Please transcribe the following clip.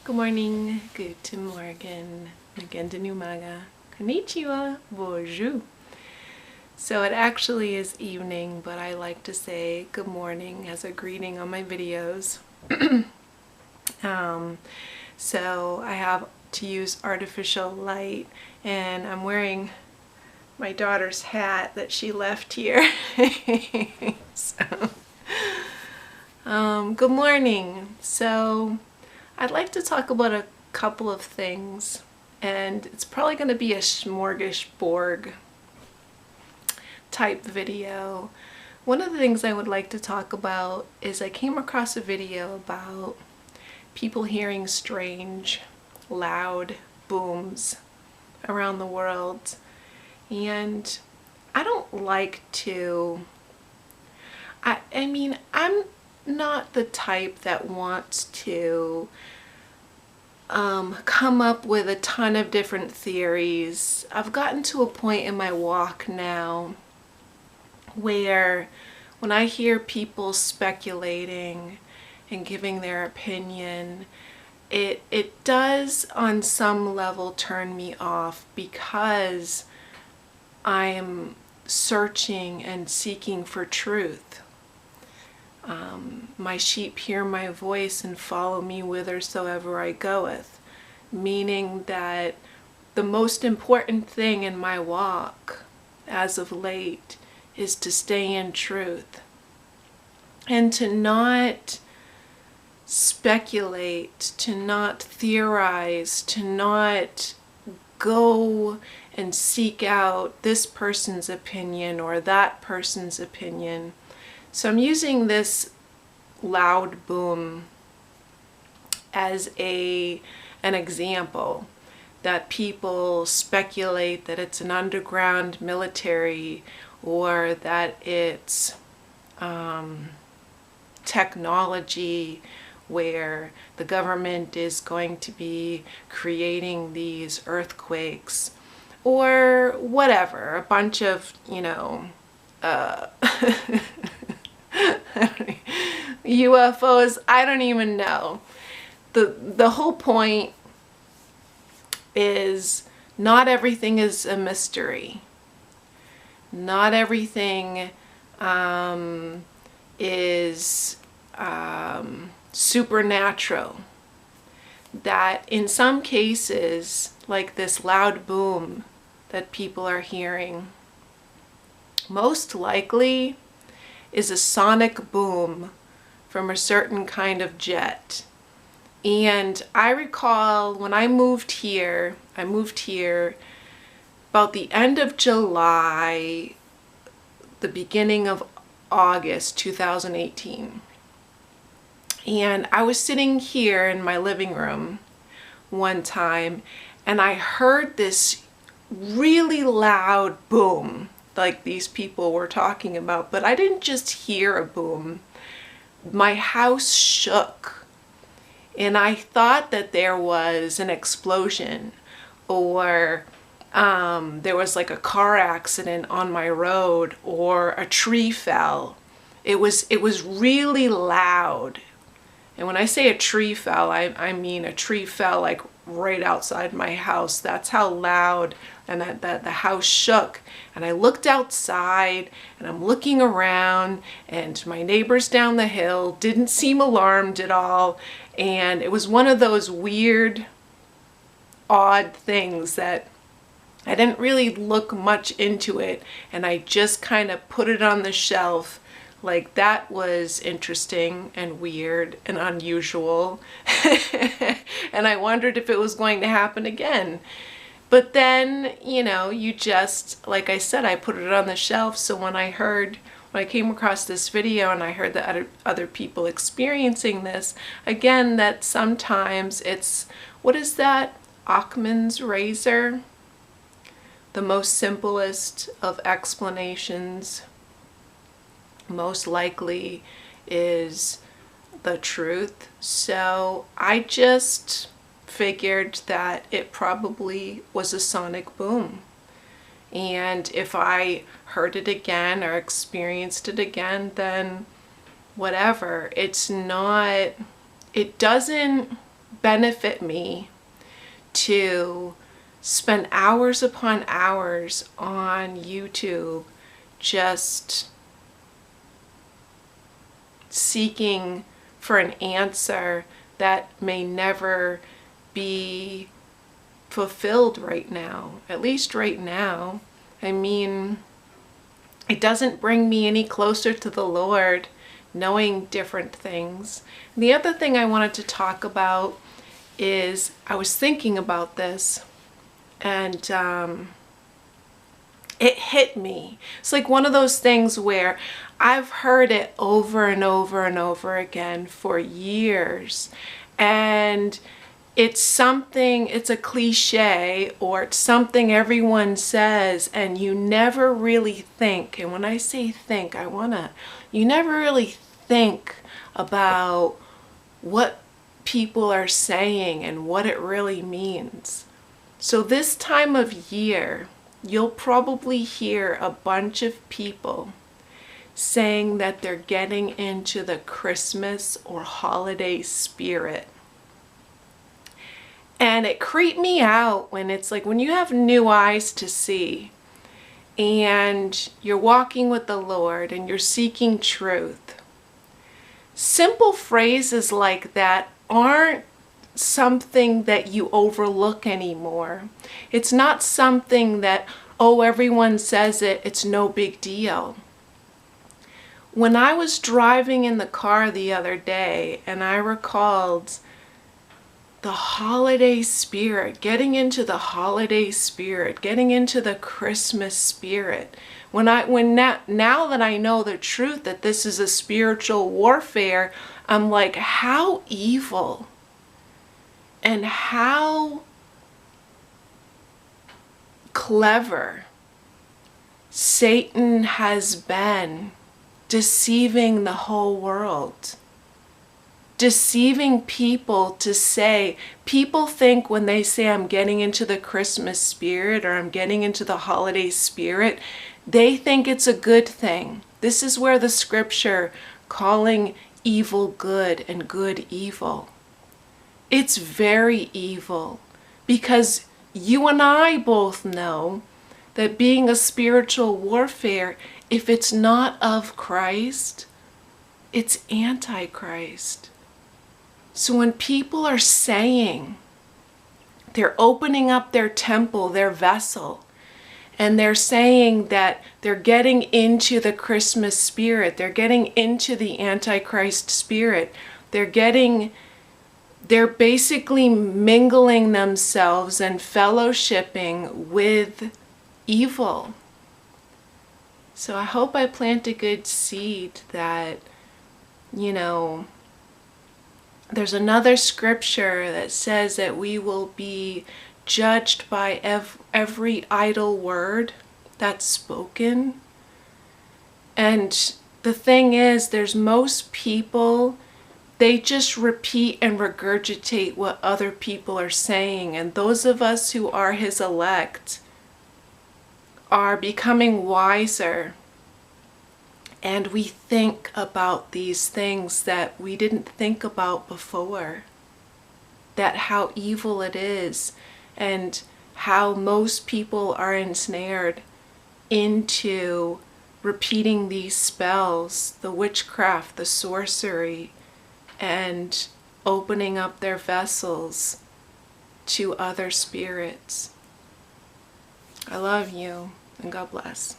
Good morning, guten Morgen, magandang umaga, konnichiwa, bonjour. So it actually is evening, but I like to say good morning as a greeting on my videos. So I have to use artificial light, and I'm wearing my daughter's hat that she left here. Good morning. So I'd like to talk about a couple of things, and it's probably going to be a smorgasbord type video. One of the things I would like to talk about is I came across a video about people hearing strange, loud booms around the world, and I don't like to, I mean, I'm not the type that wants to come up with a ton of different theories. I've gotten to a point in my walk now where when I hear people speculating and giving their opinion, it does on some level turn me off, because I'm searching and seeking for truth. My sheep hear my voice and follow me whithersoever I goeth, meaning that the most important thing in my walk as of late is to stay in truth and to not speculate, to not theorize, to not go and seek out this person's opinion or that person's opinion. So I'm using this loud boom as an example that people speculate that it's an underground military, or that it's technology where the government is going to be creating these earthquakes, or whatever, a bunch of, UFOs, I don't even know. The whole point is not everything is a mystery. Not everything is supernatural. That in some cases, like this loud boom that people are hearing, most likely is a sonic boom from a certain kind of jet. And I recall when I moved here about the end of July, the beginning of August 2018. And I was sitting here in my living room one time, and I heard this really loud boom like these people were talking about, but I didn't just hear a boom. My house shook, and I thought that there was an explosion, or there was like a car accident on my road, or a tree fell. It was really loud. And when I say a tree fell, I mean a tree fell like right outside my house. That's how loud, and that the house shook. And I looked outside, and I'm looking around, and my neighbors down the hill didn't seem alarmed at all. And it was one of those weird, odd things that I didn't really look much into it, and I just kind of put it on the shelf. Like, that was interesting and weird and unusual. And I wondered if it was going to happen again. But then, you just, like I said, I put it on the shelf. So when I came across this video and I heard that other people experiencing this, again, that sometimes it's, what is that? Occman's razor? The most simplest of explanations most likely is the truth. So I just figured that it probably was a sonic boom. And if I heard it again or experienced it again, then whatever. It doesn't benefit me to spend hours upon hours on YouTube just seeking for an answer that may never be fulfilled right now, at least right now. I mean, it doesn't bring me any closer to the Lord knowing different things. And the other thing I wanted to talk about is I was thinking about this, and it hit me. It's like one of those things where I've heard it over and over and over again for years, and it's a cliche, or it's something everyone says, and you never really think, and when I say think, you never really think about what people are saying and what it really means. So this time of year, you'll probably hear a bunch of people saying that they're getting into the Christmas or holiday spirit. And it creeped me out when it's like, when you have new eyes to see and you're walking with the Lord and you're seeking truth. Simple phrases like that aren't something that you overlook anymore. It's not something that, oh, everyone says it, it's no big deal. When I was driving in the car the other day and I recalled the holiday spirit, getting into the holiday spirit, getting into the Christmas spirit. Now that I know the truth that this is a spiritual warfare, I'm like, how evil and how clever Satan has been deceiving the whole world. Deceiving people to say, people think when they say I'm getting into the Christmas spirit or I'm getting into the holiday spirit, they think it's a good thing. This is where the scripture calling evil good and good evil. It's very evil, because you and I both know that being a spiritual warfare, if it's not of Christ, it's antichrist. So when people are saying, they're opening up their temple, their vessel, and they're saying that they're getting into the Christmas spirit, they're getting into the Antichrist spirit, they're basically mingling themselves and fellowshipping with evil. So I hope I plant a good seed that, there's another scripture that says that we will be judged by every idle word that's spoken. And the thing is, there's most people, they just repeat and regurgitate what other people are saying. And those of us who are his elect are becoming wiser. And we think about these things that we didn't think about before. That how evil it is, and how most people are ensnared into repeating these spells, the witchcraft, the sorcery, and opening up their vessels to other spirits. I love you, and God bless.